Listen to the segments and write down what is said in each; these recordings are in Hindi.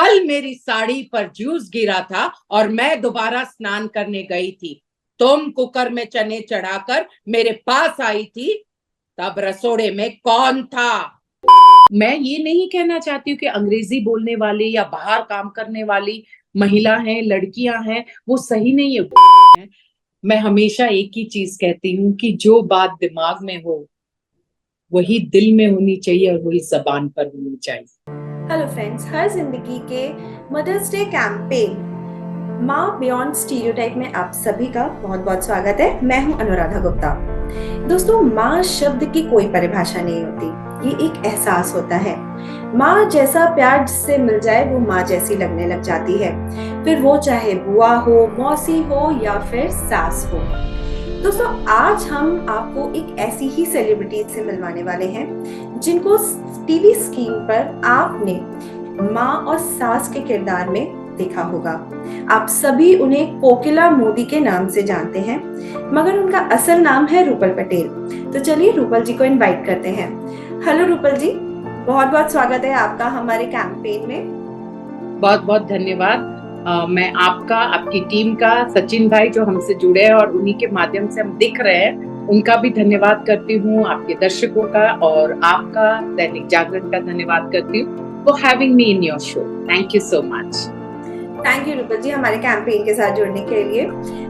कल मेरी साड़ी पर जूस गिरा था और मैं दोबारा स्नान करने गई थी। तुम कुकर में चने चढ़ाकर मेरे पास आई थी, तब रसोड़े में कौन था? मैं ये नहीं कहना चाहती हूँ कि अंग्रेजी बोलने वाली या बाहर काम करने वाली महिला हैं, लड़कियां हैं, वो सही नहीं है। मैं हमेशा एक ही चीज कहती हूँ कि जो बात दिमाग में हो वही दिल में होनी चाहिए और वही जबान पर होनी चाहिए। हेलो फ्रेंड्स, हर जिंदगी के मदर्स डे कैंपेन माँ बियॉन्ड स्टीरियोटाइप में आप सभी का बहुत बहुत स्वागत है। मैं हूँ अनुराधा गुप्ता। दोस्तों, माँ शब्द की कोई परिभाषा नहीं होती, ये एक एहसास होता है। माँ जैसा प्यार जिससे मिल जाए वो माँ जैसी लगने लग जाती है, फिर वो चाहे बुआ हो, मौसी हो या फिर सास हो। दोस्तों, आज हम आपको एक ऐसी ही सेलिब्रिटी से मिलवाने वाले हैं जिनको टीवी स्क्रीन पर आपने माँ और सास के किरदार में देखा होगा। आप सभी उन्हें कोकिला मोदी के नाम से जानते हैं, मगर उनका असल नाम है रूपल पटेल। तो चलिए रूपल जी को इनवाइट करते हैं। हेलो रूपल जी, बहुत बहुत स्वागत है आपका हमारे कैंपेन में। बहुत बहुत धन्यवाद। मैं आपका, आपकी टीम का, सचिन भाई जो हमसे जुड़े हैं और उन्हीं के माध्यम से हम दिख रहे हैं, उनका भी धन्यवाद करती हूँ। आपके दर्शकों का और आपका दैनिक जागरण का धन्यवाद करती हूँ for having me in your show. Thank you so much. Thank you Rupal ji हमारे कैंपेन के साथ जुड़ने के लिए।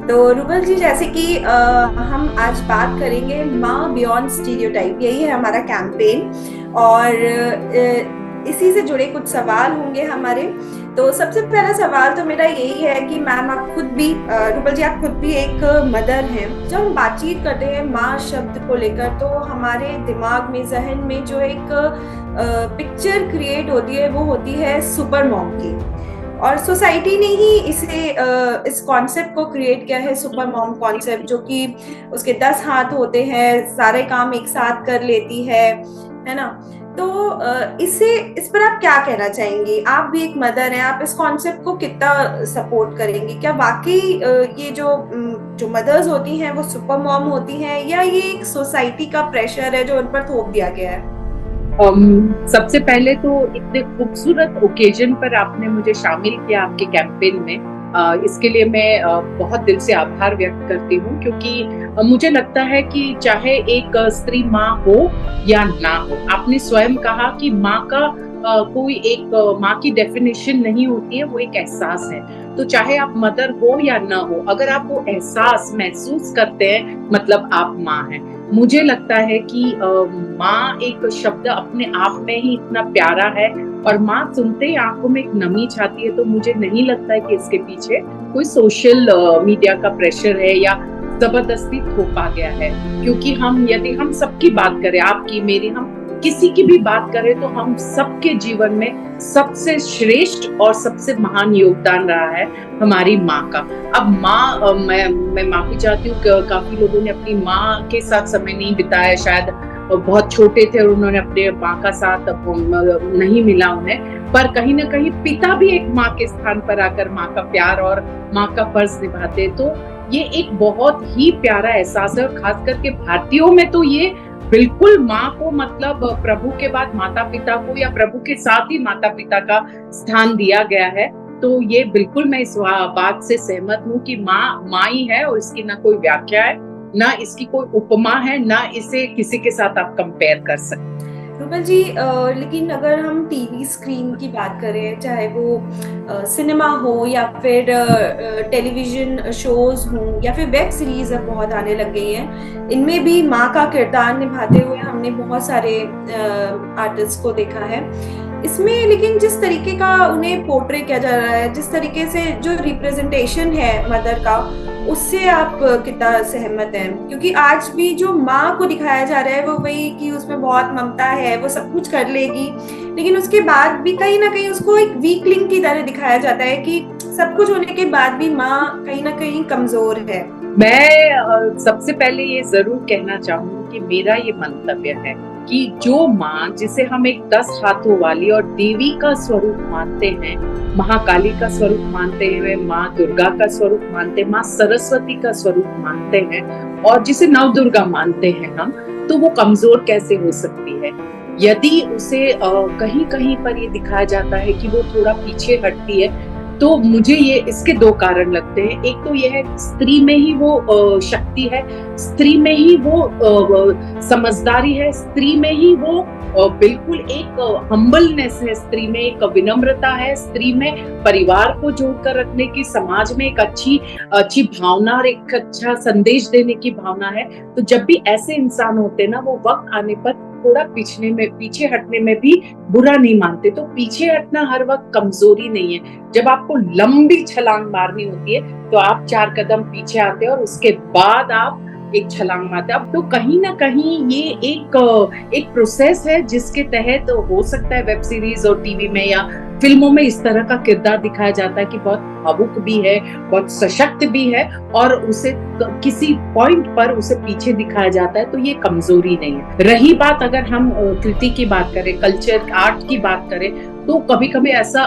तो रूपल जी, जैसे कि हम आज बात करेंगे माँ बियॉन्ड स्टीरियोटाइप, यही है हमारा कैंपेन और इसी से जुड़े कुछ सवाल होंगे हमारे। तो सबसे पहला सवाल तो मेरा यही है कि मैम, आप खुद भी रूपल जी, आप खुद भी एक मदर हैं। जब हम बातचीत करते हैं माँ शब्द को लेकर तो हमारे दिमाग में, जहन में जो एक पिक्चर क्रिएट होती है वो होती है सुपर मॉम की। और सोसाइटी ने ही इसे इस कॉन्सेप्ट को क्रिएट किया है, सुपर मॉम कॉन्सेप्ट, जो कि उसके 10 हाथ होते हैं, सारे काम एक साथ कर लेती है ना। तो इस पर आप क्या कहना चाहेंगी? आप भी एक मदर हैं, आप इस कॉन्सेप्ट को कितना सपोर्ट करेंगी? क्या वाकई ये जो मदर्स होती हैं वो सुपर मॉम होती हैं, या ये एक सोसाइटी का प्रेशर है जो उन पर थोप दिया गया है? सबसे पहले तो इतने खूबसूरत ओकेजन पर आपने मुझे शामिल किया आपके कैंपेन में, इसके लिए मैं बहुत दिल से आभार व्यक्त करती हूँ, क्योंकि मुझे लगता है कि चाहे एक स्त्री माँ हो या ना हो, आपने स्वयं कहा कि माँ का कोई एक माँ की डेफिनेशन नहीं होती है, वो एक एहसास है। तो चाहे आप मदर हो या ना हो, अगर आप वो एहसास महसूस करते हैं मतलब आप माँ हैं। मुझे लगता है कि माँ एक शब्द अपने आप में ही इतना प्यारा है, और माँ सुनते ही आंखों में एक नमी छाती है। तो मुझे नहीं लगता है कि इसके पीछे कोई सोशल मीडिया का प्रेशर है या जबरदस्ती थोपा गया है। क्योंकि यदि हम सबकी बात करें, आपकी मेरी, हम किसी की भी बात करें, तो हम सबके जीवन में सबसे श्रेष्ठ और सबसे महान योगदान रहा है हमारी माँ का। अब माँ, मैं माफी चाहती हूँ, काफी लोगों ने अपनी माँ के साथ समय नहीं बिताया, शायद बहुत छोटे थे और उन्होंने अपने माँ का साथ नहीं मिला उन्हें, पर कहीं ना कहीं पिता भी एक माँ के स्थान पर आकर माँ का प्यार और माँ का फर्ज निभाते। तो ये एक बहुत ही प्यारा एहसास है, और खास करके भारतीयों में तो ये बिल्कुल माँ को मतलब प्रभु के बाद माता पिता को, या प्रभु के साथ ही माता पिता का स्थान दिया गया है। तो ये बिल्कुल मैं इस बात से सहमत हूँ कि माँ माँ ही है, और इसकी ना कोई व्याख्या है, ना इसकी कोई उपमा है, ना इसे किसी के साथ आप कंपेयर कर सकते। रूपल जी, लेकिन अगर हम टीवी स्क्रीन की बात करें, चाहे वो सिनेमा हो या फिर टेलीविजन शोज हो या फिर वेब सीरीज अब बहुत आने लग गई हैं, इनमें भी माँ का किरदार निभाते हुए हमने बहुत सारे आर्टिस्ट को देखा है इसमें। लेकिन जिस तरीके का उन्हें पोर्ट्रे किया जा रहा है, जिस तरीके से जो रिप्रेजेंटेशन है मदर का, उससे आप कितना सहमत हैं? क्योंकि आज भी जो माँ को दिखाया जा रहा है वो वही कि उसमें बहुत ममता है, वो सब कुछ कर लेगी, लेकिन उसके बाद भी कहीं ना कहीं उसको एक वीक लिंक की तरह दिखाया जाता है कि सब कुछ होने के बाद भी माँ कहीं ना कहीं कमजोर है। मैं सबसे पहले ये जरूर कहना चाहूंगी कि मेरा ये मंतव्य है कि जो माँ, जिसे हम एक 10 हाथों वाली और देवी का स्वरूप मानते हैं, महाकाली का स्वरूप मानते हैं, माँ दुर्गा का स्वरूप मानते हैं, माँ सरस्वती का स्वरूप मानते हैं, और जिसे नव दुर्गा मानते हैं हम, तो वो कमजोर कैसे हो सकती है? यदि उसे कहीं कहीं पर ये दिखाया जाता है कि वो थोड़ा पीछे हटती है, तो मुझे ये इसके दो कारण लगते हैं। एक तो ये है, स्त्री में ही वो शक्ति है, स्त्री में ही वो समझदारी है, स्त्री में ही वो बिल्कुल एक हम्बलनेस है, स्त्री में एक विनम्रता है, स्त्री में परिवार को जोड़कर रखने की, समाज में एक अच्छी अच्छी भावना और एक अच्छा संदेश देने की भावना है। तो जब भी ऐसे इंसान होते हैं ना, वो वक्त आने पर थोड़ा पीछे हटने में भी बुरा नहीं मानते। तो पीछे हटना हर वक्त कमजोरी नहीं है। जब आपको लंबी छलांग मारनी होती है तो आप 4 कदम पीछे आते हैं और उसके बाद आप एक छलांग मारते हैं। अब तो कहीं ना कहीं ये एक प्रोसेस है जिसके तहत हो सकता है वेब सीरीज और टीवी में या फिल्मों में इस तरह का किरदार दिखाया जाता है कि बहुत भावुक भी है, बहुत सशक्त भी है, और उसे किसी पॉइंट पर उसे पीछे दिखाया जाता है, तो ये कमजोरी नहीं है। रही बात, अगर हम कृति की बात करें, कल्चर आर्ट की बात करें, तो कभी कभी ऐसा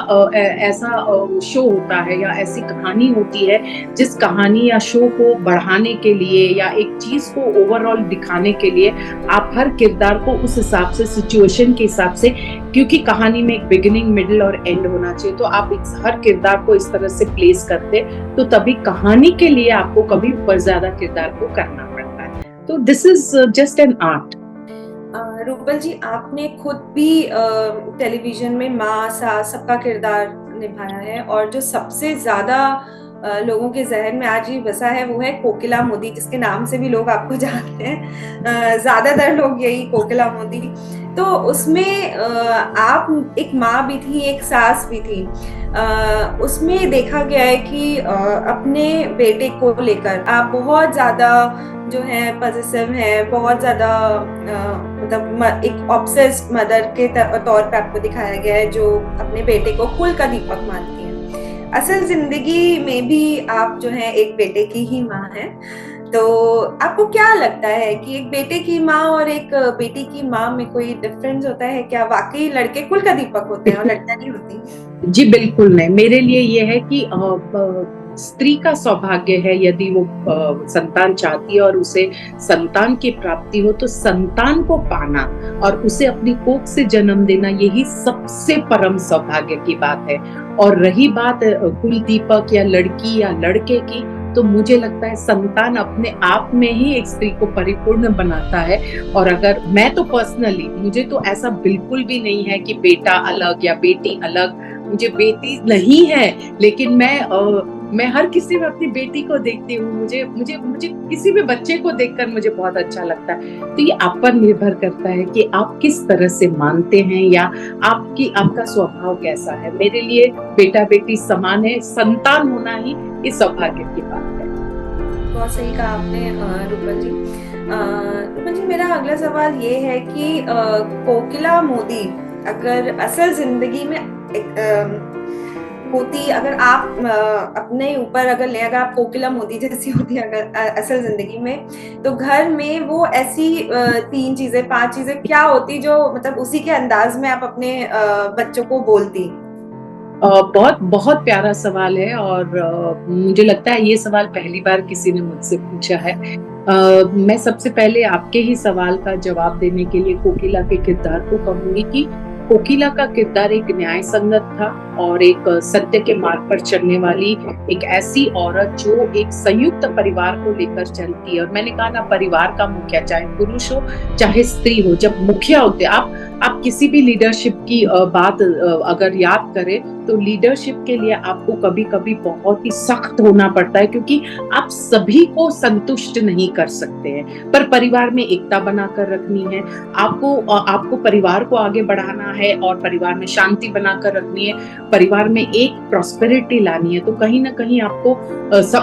शो होता है या ऐसी कहानी होती है जिस कहानी या शो को बढ़ाने के लिए या एक चीज को ओवरऑल दिखाने के लिए आप हर किरदार को उस हिसाब से, सिचुएशन के हिसाब से, क्योंकि कहानी में एक बिगिनिंग, मिडिल और एंड होना चाहिए, तो आप हर किरदार को इस तरह से प्लेस करते, तो तभी कहानी के लिए आपको कभी ऊपर ज्यादा किरदार को करना पड़ता है। तो this is just an art. Rupal ji, आपने खुद भी टेलीविजन में माँ, सास, सबका किरदार निभाया है, और जो सबसे ज्यादा लोगों के जहन में आज ही बसा है वो है कोकिला मोदी, जिसके नाम से भी लोग आपको जानते हैं, ज्यादातर लोग यही कोकिला मोदी। तो उसमें आप एक माँ भी थी, एक सास भी थी। उसमें देखा गया है कि अपने बेटे को लेकर आप बहुत ज्यादा जो है पॉजिटिव है, बहुत ज्यादा मतलब एक ऑब्सेस्ड मदर के तौर पे आपको दिखाया गया है, जो अपने बेटे को कुल का दीपक मानती है। असल जिंदगी में भी आप जो है एक बेटे की ही माँ है। तो आपको क्या लगता है कि एक बेटे की माँ और एक बेटी की माँ में कोई डिफरेंस होता है क्या? वाकई लड़के कुल का दीपक होते हैं और लड़कियां नहीं होती? जी बिल्कुल नहीं। मेरे लिए ये है कि स्त्री का सौभाग्य है यदि वो संतान चाहती है और उसे संतान की प्राप्ति हो, तो संतान को पाना और उसे अपनी कोख से जन्म देना, यही सबसे परम सौभाग्य की बात है। और रही बात कुल दीपक या लड़की या लड़के की, तो मुझे लगता है संतान अपने आप में ही एक स्त्री को परिपूर्ण बनाता है। और अगर मैं तो पर्सनली, मुझे तो ऐसा बिल्कुल भी नहीं है कि बेटा अलग या बेटी अलग, मुझे बेटी नहीं है, लेकिन मैं हर किसी में अपनी बेटी को देखती हूँ। मुझे मुझे मुझे किसी भी बच्चे को देखकर मुझे बहुत अच्छा लगता है। तो ये आप पर निर्भर करता है कि आप किस तरह से मानते हैं या आपका स्वभाव कैसा है। मेरे लिए बेटा बेटी समान है, संतान होना ही इस सौभाग्य की बात है। बहुत सही कहा आपने रूपल जी। रूपल जी, मेरा अगला सवाल ये है कि कोकिला मोदी अगर असल जिंदगी में होती, अगर आप अपने ऊपर अगर ले, अगर आप कोकिला मोदी जैसी होती अगर असल जिंदगी में, तो घर में वो ऐसी 3 चीजें 5 चीजें क्या होती जो मतलब उसी के अंदाज में आप अपने बच्चों को बोलती? बहुत बहुत प्यारा सवाल है, और मुझे लगता है ये सवाल पहली बार किसी ने मुझसे पूछा है। मैं सबसे पहले आपके ही सवाल का जवाब देने के लिए कोकिला के किरदार को कहूंगी कि कोकिला का किरदार एक न्याय संगत था और एक सत्य के मार्ग पर चलने वाली एक ऐसी औरत जो एक संयुक्त परिवार को लेकर चलती है। और मैंने कहा ना, परिवार का मुखिया, चाहे पुरुष हो चाहे स्त्री हो, जब मुखिया होते, आप किसी भी लीडरशिप की बात अगर याद करें, तो लीडरशिप के लिए आपको कभी कभी बहुत ही सख्त होना पड़ता है, क्योंकि आप सभी को संतुष्ट नहीं कर सकते हैं। पर परिवार में एकता बनाकर रखनी है, आपको परिवार को आगे बढ़ाना है और परिवार में शांति बनाकर रखनी है, परिवार में एक प्रॉस्पेरिटी लानी है। तो कहीं ना कहीं आपको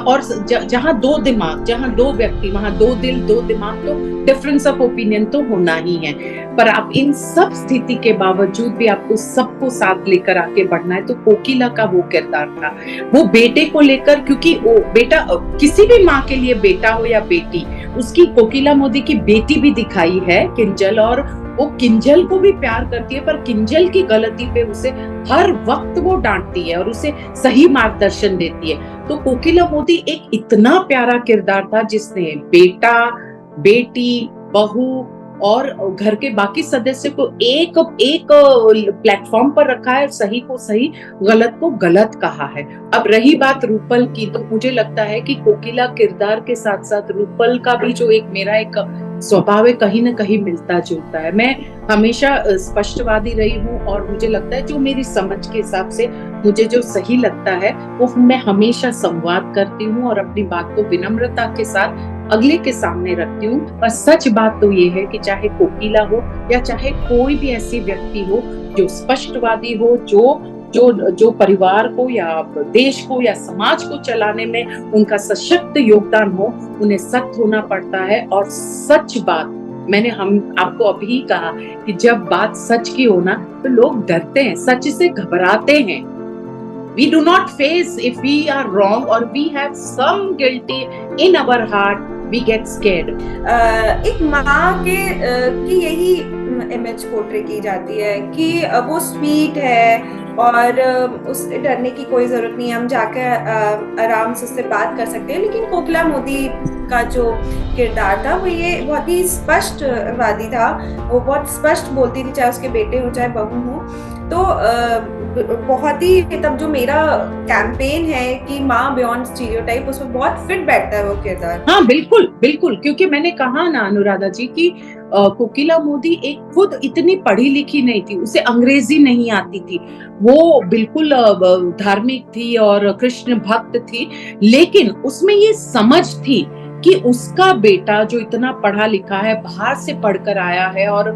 और जहाँ 2 दिमाग, जहाँ 2 व्यक्ति, वहां 2 दिल 2 दिमाग, तो डिफरेंस ऑफ ओपिनियन तो होना ही है। पर आप इन सब स्थिति के बावजूद भी आपको सबको साथ लेकर आगे बढ़ना है। तो कोकिला का वो किरदार था, वो बेटे को लेकर, क्योंकि वो बेटा किसी भी माँ के लिए, बेटा हो या बेटी, उसकी कोकिला मोदी की बेटी भी दिखाई है किंजल, और वो किंजल को भी प्यार करती है, पर किंजल की गलती पे उसे हर वक्त वो डांटती है और उसे सही मार्गदर्शन देती है। तो कोकिला मोदी एक इतना प्यारा किरदार था जिसने बेटा, बेटी, बहू और घर के बाकी सदस्य को एक एक प्लेटफॉर्म पर रखा है, सही को सही, गलत को गलत कहा है। अब रही बात रूपल की, तो मुझे लगता है कि कोकिला किरदार के साथ साथ रूपल का भी जो एक मेरा एक स्वभाव है, कहीं ना कहीं मिलता जुलता है। मैं हमेशा स्पष्टवादी रही हूँ और मुझे लगता है जो मेरी समझ के हिसाब से मुझे जो सही लगता है वो मैं हमेशा संवाद करती हूँ और अपनी बात को विनम्रता के साथ अगले के सामने रखती हूँ। और सच बात तो ये है कि चाहे कोकिला हो या चाहे कोई भी ऐसी व्यक्ति हो जो स्पष्टवादी हो, जो परिवार को या देश को या समाज को चलाने में उनका सशक्त योगदान हो, उन्हें सख्त होना पड़ता है। और सच बात मैंने हम आपको अभी कहा कि जब बात सच की हो ना तो लोग डरते हैं, सच से घबराते हैं। We do not face if we are wrong or we have some guilty in our heart, we get scared. एक माँ के की यही इमेज पोर्ट्रे की जाती है कि वो स्वीट है और उससे डरने की कोई जरूरत नहीं है, हम जाकर आराम से उससे बात कर सकते हैं। लेकिन कोकिला मोदी का जो किरदार था वो ये बहुत ही स्पष्टवादी था, वो बहुत स्पष्ट बोलती थी, चाहे उसके बेटे हो चाहे बहू हो। तो बहुत ही, तब जो मेरा कैंपेन है कि माँ बियॉन्ड स्टीरियोटाइप, उसमें बहुत फिट बैठता है वो किरदार। हाँ बिल्कुल बिल्कुल, क्योंकि मैंने कहा ना अनुराधा जी की कोकिला मोदी एक खुद इतनी पढ़ी लिखी नहीं थी, उसे अंग्रेजी नहीं आती थी, वो बिल्कुल धार्मिक थी और कृष्ण भक्त थी, लेकिन उसमें ये समझ थी कि उसका बेटा जो इतना पढ़ा लिखा है, बाहर से पढ़कर आया है और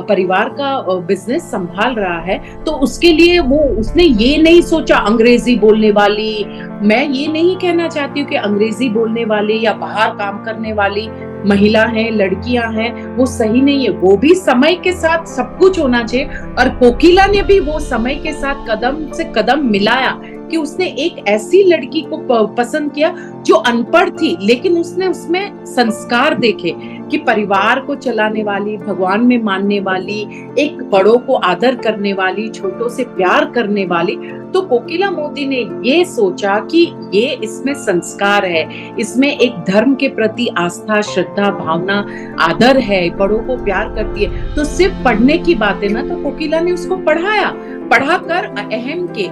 परिवार का बिजनेस संभाल रहा है, तो उसके लिए उसने ये नहीं सोचा अंग्रेजी बोलने वाली, मैं ये नहीं कहना चाहती हूँ कि अंग्रेजी बोलने वाली या बाहर काम करने वाली महिला हैं, लड़कियां हैं, वो सही नहीं है, वो भी समय के साथ सब कुछ होना चाहिए। और कोकिला ने भी वो समय के साथ कदम से कदम मिलाया कि उसने एक ऐसी लड़की को पसंद किया जो अनपढ़ थी, लेकिन उसने उसमें संस्कार देखे कि परिवार को चलाने वाली, भगवान में मानने वाली, एक बड़ों को आदर करने वाली, छोटों से प्यार करने वाली। तो कोकिला मोदी ने ये सोचा कि ये इसमें संस्कार है, इसमें एक धर्म के प्रति आस्था, श्रद्धा, भावना, आदर है, बड़ों को प्यार करती है। तो सिर्फ पढ़ने की बात है ना, तो कोकिला ने उसको पढ़ाकर अहम के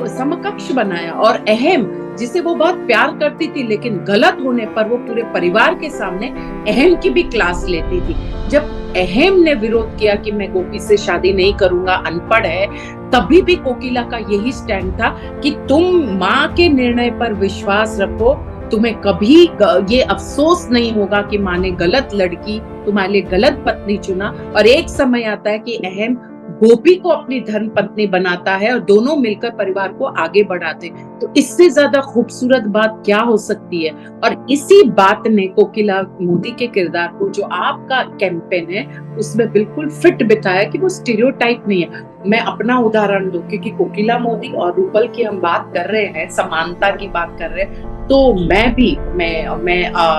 समकक्ष बनाया। और अहम जिसे वो बहुत प्यार करती थी, लेकिन गलत होने पर वो पूरे परिवार के सामने अहम की भी क्लास लेती थी। जब अहम ने विरोध किया कि मैं गोपी से शादी नहीं करूंगा, अनपढ़ है, तभी भी कोकिला का यही स्टैंड था कि तुम माँ के निर्णय पर विश्वास रखो, तुम्हें कभी ये अफसोस नहीं होगा कि माँ ने गलत लड़की, तुम्हारे लिए गलत पत्नी चुना। और एक समय आता है कि अहम गोपी को अपनी धर्म पत्नी बनाता है और दोनों मिलकर परिवार को आगे बढ़ाते। तो इससे ज्यादा खूबसूरत बात क्या हो सकती है। और इसी बात ने कोकिला मोदी के किरदार को, जो आपका कैंपेन है, उसमें बिल्कुल फिट बिठाया कि वो स्टीरियोटाइप नहीं है। मैं अपना उदाहरण दूं, क्योंकि कोकिला मोदी और रूपल की हम बात कर रहे हैं, समानता की बात कर रहे हैं, तो मैं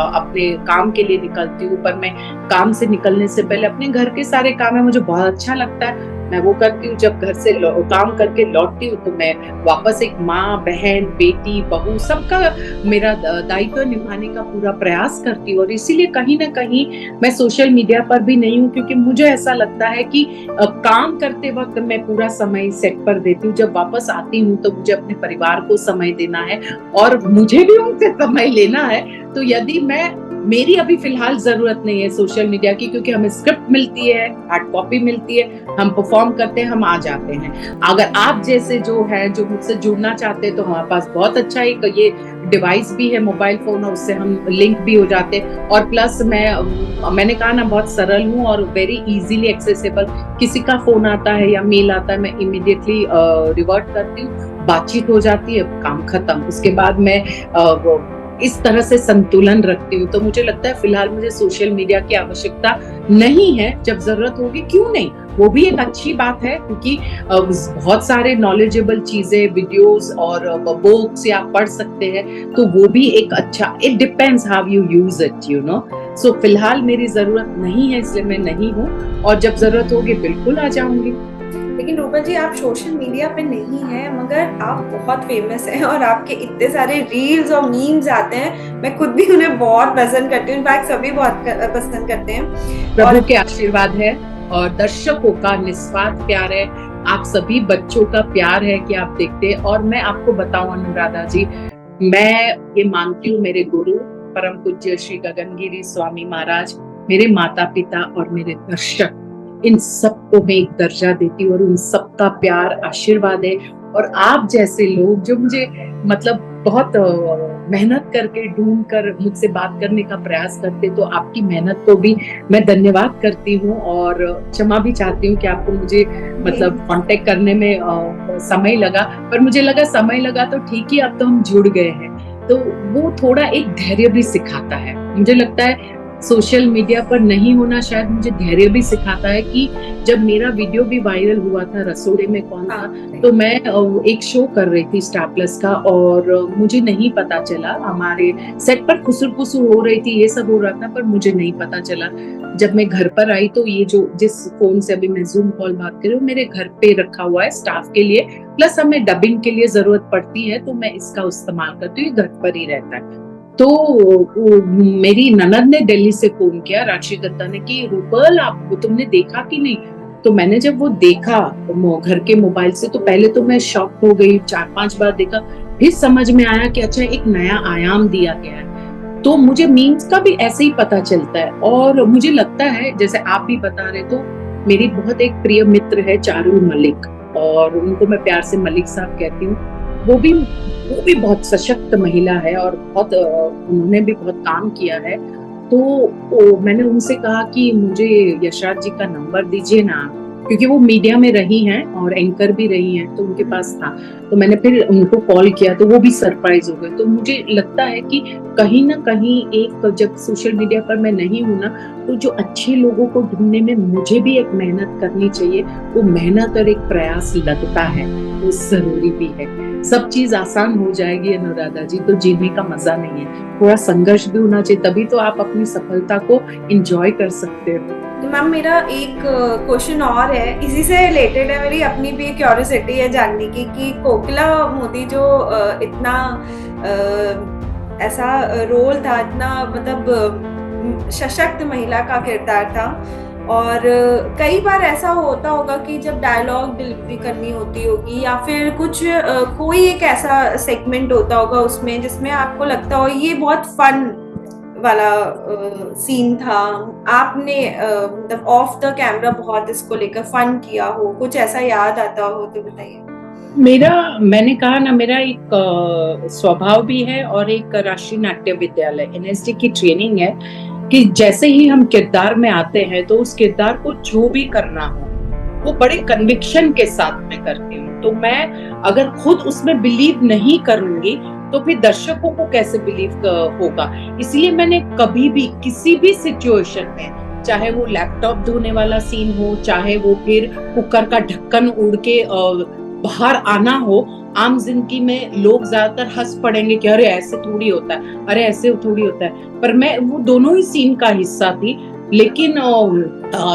अपने काम के लिए निकलती हूँ, पर मैं काम से निकलने से पहले अपने घर के सारे काम है, मुझे बहुत अच्छा लगता है, मैं वो करती हूँ। जब घर से काम करके लौटती हूँ तो मैं वापस एक माँ, बहन, बेटी, बहू, सबका मेरा दायित्व निभाने का पूरा प्रयास करती हूँ। और इसीलिए कहीं ना कहीं मैं सोशल मीडिया पर भी नहीं हूँ, क्योंकि मुझे ऐसा लगता है कि काम करते वक्त मैं पूरा समय सेट पर देती हूँ, जब वापस आती हूँ तो मुझे अपने परिवार को समय देना है और मुझे भी उनसे समय लेना है। तो यदि मेरी अभी फिलहाल जरूरत नहीं है सोशल मीडिया की, क्योंकि हमें स्क्रिप्ट मिलती है, हार्ड कॉपी मिलती है, हम परफॉर्म करते हैं, हम आ जाते हैं। अगर आप जैसे जो मुझसे जुड़ना चाहते हैं तो हमारे पास बहुत अच्छा एक ये डिवाइस भी है, मोबाइल फोन, और उससे हम लिंक भी हो जाते हैं। और प्लस मैंने कहा ना, बहुत सरल हूँ और वेरी इजीली एक्सेसिबल। किसी का फोन आता है या मेल आता है, मैं इमीडिएटली रिवर्ट करती हूँ, बातचीत हो जाती है, काम खत्म। उसके बाद मैं इस तरह से संतुलन रखती हूँ। तो मुझे लगता है फिलहाल मुझे सोशल मीडिया की आवश्यकता नहीं है, जब जरूरत होगी क्यों नहीं, वो भी एक अच्छी बात है, क्योंकि बहुत सारे नॉलेजेबल चीजें, वीडियोस और बुक्स या पढ़ सकते हैं, तो वो भी एक अच्छा, it depends how you use it, you know. So फिलहाल मेरी जरूरत नहीं है, इसलिए मैं नहीं हूँ, और जब जरूरत होगी बिल्कुल आ जाऊंगी। लेकिन रूपल जी आप सोशल मीडिया पे नहीं हैं, मगर आप बहुत फेमस हैं और आपके इतने सारे रील्स और मीम्स आते हैं, मैं खुद भी उन्हें बहुत पसंद करती हूँ, इनफैक्ट सभी बहुत पसंद करते हैं। प्रभु और के आशीर्वाद है और दर्शकों का निस्वार्थ प्यार है, आप सभी बच्चों का प्यार है कि आप देखते हैं। और मैं आपको बताऊं अनुराधा जी, मैं ये मानती हूँ मेरे गुरु परम पूज्य श्री गगनगिरी स्वामी महाराज, मेरे माता पिता और मेरे दर्शक, इन सबको मैं एक दर्जा देती हूँ और उन सबका प्यार आशीर्वाद है। और आप जैसे लोग जो मुझे मतलब बहुत मेहनत करके ढूंढ कर मुझसे बात करने का प्रयास करते, तो आपकी मेहनत को भी मैं धन्यवाद करती हूँ और क्षमा भी चाहती हूँ कि आपको मुझे मतलब कांटेक्ट करने में समय लगा, पर मुझे लगा समय लगा तो ठीक ही, अब तो हम जुड़ गए हैं। तो वो थोड़ा एक धैर्य भी सिखाता है, मुझे लगता है सोशल मीडिया पर नहीं होना शायद मुझे धैर्य भी सिखाता है कि जब मेरा वीडियो भी वायरल हुआ था रसोड़े में कौन था, तो मैं एक शो कर रही थी स्टार प्लस का और मुझे नहीं पता चला, हमारे सेट पर खुसर फुसर हो रही थी, ये सब हो रहा था, पर मुझे नहीं पता चला। जब मैं घर पर आई तो ये जो जिस फोन से अभी मैं जूम कॉल बात कर रही हूँ मेरे घर पे रखा हुआ है स्टाफ के लिए, प्लस हमें डबिंग के लिए जरूरत पड़ती है तो मैं इसका इस्तेमाल करती हूँ, घर पर ही रहता है। तो मेरी ननद ने दिल्ली से फोन किया, राशि दत्ता ने, कि रूपल आप तुमने देखा कि नहीं? तो मैंने जब वो देखा घर के मोबाइल से तो पहले तो मैं शॉक हो गई, 4-5 बार देखा, फिर समझ में आया कि अच्छा एक नया आयाम दिया गया है। तो मुझे मीम्स का भी ऐसे ही पता चलता है और मुझे लगता है जैसे आप भी बता रहे, तो मेरी बहुत एक प्रिय मित्र है चारुल मलिक और उनको मैं प्यार से मलिक साहब कहती हूँ। वो भी बहुत सशक्त महिला है और बहुत उन्होंने भी बहुत काम किया है। तो मैंने उनसे कहा कि मुझे यशराज जी का नंबर दीजिए ना, क्योंकि वो मीडिया में रही हैं और एंकर भी रही हैं, तो उनके पास था। तो मैंने फिर उनको कॉल किया तो वो भी सरप्राइज हो गए। तो मुझे लगता है कि कहीं ना कहीं एक जब सोशल मीडिया पर मैं नहीं हूं ना, तो जो अच्छे लोगों को ढूंढने में मुझे भी एक मेहनत करनी चाहिए, वो मेहनत और एक प्रयास लगता है, वो जरूरी भी है। सब चीज आसान हो जाएगी अनुराधा जी तो जीने का मजा नहीं है, थोड़ा संघर्ष भी होना चाहिए, तभी तो आप अपनी सफलता को एंजॉय कर सकते हो। तो मैम मेरा एक क्वेश्चन और है, इसी से रिलेटेड है, मेरी अपनी भी क्यूरियोसिटी है जानने की कि कोकिला मोदी जो इतना ऐसा रोल था, इतना मतलब सशक्त महिला का किरदार था, और कई बार ऐसा होता होगा कि जब डायलॉग डिलीवरी करनी होती होगी या फिर कुछ कोई एक ऐसा सेगमेंट होता होगा उसमें जिसमें आपको लगता हो ये बहुत फन वाला सीन था, आपने मतलब ऑफ द कैमरा बहुत इसको लेकर फन किया हो, कुछ ऐसा याद आता हो तो बताइए। मैंने कहा ना, मेरा एक स्वभाव भी है और एक राष्ट्रीय नाट्य विद्यालय NSD की ट्रेनिंग है कि जैसे ही हम किरदार में आते हैं तो उस किरदार को जो भी करना हो वो बड़े कन्विक्शन के साथ में करती हूँ। तो मैं अगर खुद उसमें बिलीव नहीं करूंगी तो फिर दर्शकों को कैसे बिलीव होगा। इसलिए मैंने कभी भी किसी भी सिचुएशन में, चाहे वो लैपटॉप धोने वाला सीन हो, चाहे वो फिर कुकर का ढक्कन उड़ के बाहर आना हो, आम जिंदगी में लोग ज्यादातर हंस पड़ेंगे कि अरे ऐसे थोड़ी होता है, अरे ऐसे थोड़ी होता है, पर मैं वो दोनों ही सीन का हिस्सा थी। लेकिन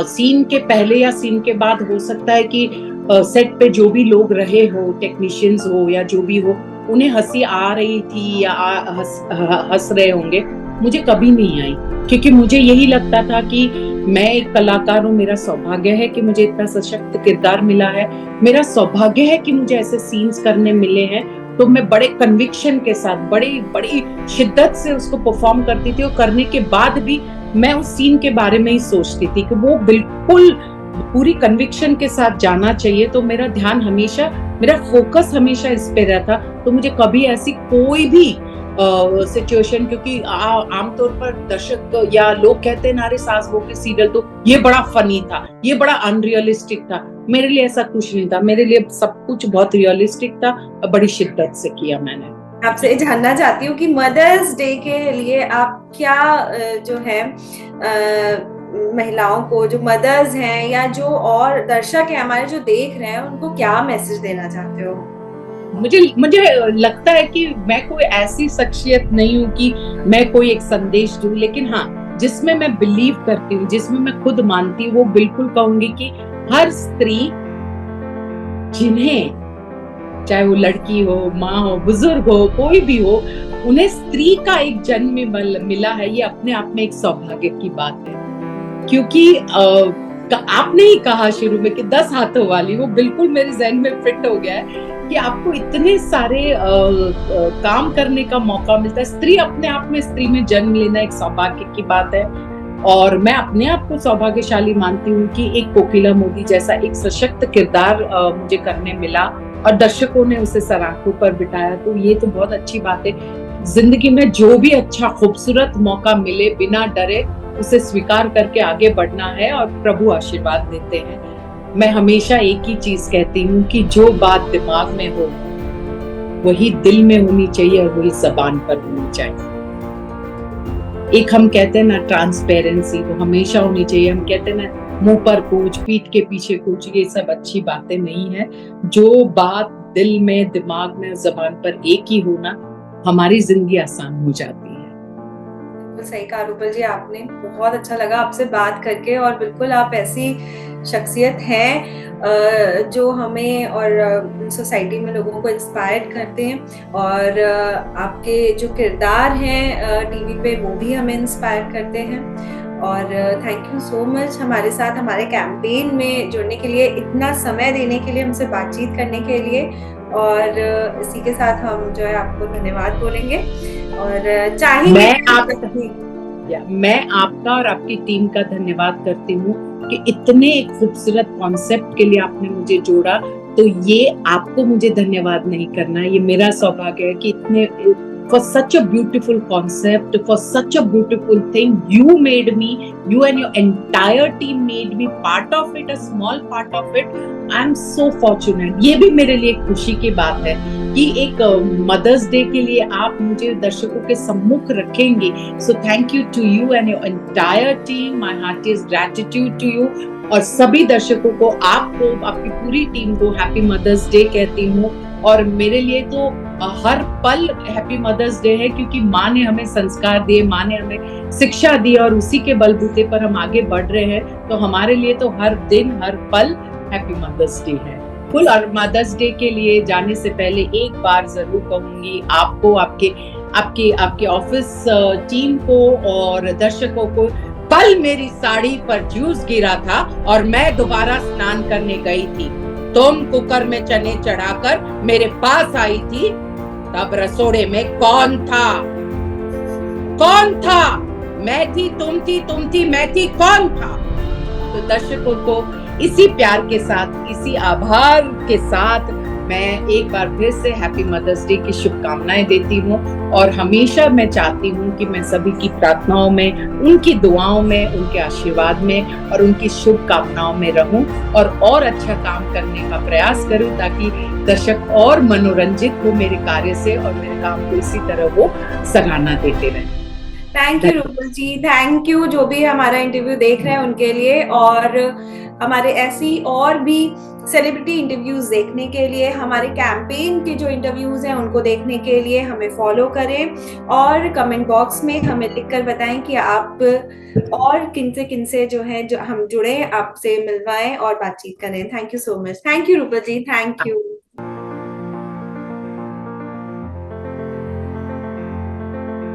सीन के पहले या सीन के बाद हो सकता है कि सेट पे जो भी लोग रहे हो, टेक्नीशियंस हो या जो भी हो, उन्हें हंसी आ रही थी या हंस रहे होंगे, मुझे कभी नहीं आई, क्योंकि मुझे यही लगता था कि मैं एक कलाकार हूँ, मेरा सौभाग्य है कि मुझे इतना सशक्त किरदार मिला है, मेरा सौभाग्य है कि मुझे ऐसे सीन्स करने मिले हैं। तो मैं बड़े कन्विक्शन के साथ, बड़ी शिद्दत से उसको परफॉर्म करती थी और करने के बाद भी मैं उस सीन के बारे में ही सोचती थी कि वो बिल्कुल पूरी कन्विक्शन के साथ जाना चाहिए। तो मेरा ध्यान हमेशा, मेरा फोकस हमेशा इस पे रहता। तो मुझे कभी ऐसी कोई भी सिचुएशन, क्योंकि आमतौर पर दर्शक या लोग कहते हैं नारे सास बहू के सीरियल तो ये बड़ा फनी था, ये बड़ा अनरियलिस्टिक था, मेरे लिए ऐसा कुछ नहीं था, मेरे लिए सब कुछ बहुत रियलिस्टिक था और बड़ी शिद्दत से किया मैंने। आपसे जानना चाहती हूँ कि मदर्स डे के लिए आप क्या जो है महिलाओं को, जो मदर्स हैं या जो और दर्शक हैं हमारे जो देख रहे हैं, उनको क्या मैसेज देना चाहते हो? मुझे लगता है कि मैं कोई ऐसी शख्सियत नहीं हूँ कि मैं कोई एक संदेश दूं, लेकिन हाँ, जिसमें मैं बिलीव करती हूँ, जिसमें मैं खुद मानती हूँ, वो बिल्कुल कहूंगी कि हर स्त्री जिन्हें, चाहे वो लड़की हो, माँ हो, बुजुर्ग हो, कोई भी हो, उन्हें स्त्री का एक जन्म मिला है, ये अपने आप में एक सौभाग्य की बात है। क्योंकि आपने ही कहा शुरू में कि 10 हाथों वाली, वो बिल्कुल मेरे ज़हन में फिट हो गया है कि आपको इतने सारे काम करने का मौका मिलता है। स्त्री अपने आप में, स्त्री में जन्म लेना एक सौभाग्य की बात है। और मैं अपने आप को सौभाग्यशाली मानती हूँ कि एक कोकिला मोदी जैसा एक सशक्त किरदार मुझे करने मिला और दर्शकों ने उसे सराखों पर बिठाया, तो ये तो बहुत अच्छी बात है। जिंदगी में जो भी अच्छा खूबसूरत मौका मिले, बिना डरे उसे स्वीकार करके आगे बढ़ना है और प्रभु आशीर्वाद देते हैं। मैं हमेशा एक ही चीज कहती हूँ कि जो बात दिमाग में हो वही दिल में होनी चाहिए और वही जबान पर होनी चाहिए। एक हम कहते हैं ना ट्रांसपेरेंसी, वो हमेशा होनी चाहिए। हम कहते हैं ना मुंह पर कुछ, पीठ के पीछे कुछ, ये सब अच्छी बातें नहीं है। जो बात दिल में, दिमाग में, जबान पर एक ही होना, हमारी जिंदगी आसान हो जाती है। बिल्कुल सही कहा रूपल जी आपने, बहुत अच्छा लगा आपसे बात करके। और बिल्कुल आप ऐसी शख्सियत हैं जो हमें और सोसाइटी में लोगों को इंस्पायर करते हैं, और आपके जो किरदार हैं टीवी पे वो भी हमें इंस्पायर करते हैं। और थैंक यू सो मच हमारे साथ हमारे कैंपेन में जुड़ने के लिए, इतना समय देने के लिए, हमसे बातचीत करने के लिए। और इसी के साथ हम जो है आपको धन्यवाद बोलेंगे और चाहेंगे मैं आपका और आपकी टीम का धन्यवाद करती हूँ कि इतने खूबसूरत कॉन्सेप्ट के लिए आपने मुझे जोड़ा। तो ये आपको मुझे धन्यवाद नहीं करना, ये मेरा सौभाग्य है कि इतने for such a beautiful concept, for such a beautiful thing, you made me, you and your entire team made me part of it, a small part of it. I'm so fortunate. ये भी मेरे लिए खुशी की बात है कि एक मदर्स डे के लिए आप मुझे दर्शकों के सम्मुख रखेंगे। So thank you to you and your entire team. My heartiest gratitude to you. और सभी दर्शकों को, आपको, आपकी पूरी टीम को हैप्पी मदर्स डे कहती हूँ। और मेरे लिए तो हर पल हैप्पी मदर्स डे है, क्योंकि माँ ने हमें संस्कार दिए, माँ ने हमें शिक्षा दी और उसी के बलबूते पर हम आगे बढ़ रहे हैं। तो हमारे लिए तो हर दिन, हर पल हैप्पी मदर्स डे है। फुल। और मदर्स डे के लिए जाने से पहले एक बार जरूर कहूंगी आपको, आपके ऑफिस टीम को और दर्शकों को, कल मेरी साड़ी पर जूस गिरा था और मैं दोबारा स्नान करने गई थी। तुम कुकर में चने चढ़ाकर मेरे पास आई थी, तब रसोड़े में कौन था? कौन था? मैं थी, तुम थी, मैं थी, कौन था? तो दर्शकों को इसी प्यार के साथ, इसी आभार के साथ मैं एक बार फिर से हैप्पी मदर्स डे की शुभकामनाएं देती हूँ। और हमेशा मैं चाहती हूँ कि मैं सभी की प्रार्थनाओं में, उनकी दुआओं में, उनके आशीर्वाद में और उनकी शुभकामनाओं में रहूं और अच्छा काम करने का प्रयास करूं, ताकि दर्शक और मनोरंजित हो मेरे कार्य से और मेरे काम को इसी तरह वो सराहना देते रहें। Thank you Rupal ji, thank you जो भी हमारा इंटरव्यू देख रहे हैं उनके लिए, और हमारे ऐसी और भी सेलिब्रिटी इंटरव्यूज देखने के लिए, हमारे कैंपेन के जो इंटरव्यूज हैं उनको देखने के लिए हमें फॉलो करें और कमेंट बॉक्स में हमें लिखकर बताएं कि आप और किनसे जो है जो हम जुड़े, आपसे मिलवाएं और बातचीत करें। Thank you so much. Thank you Rupal ji, thank you.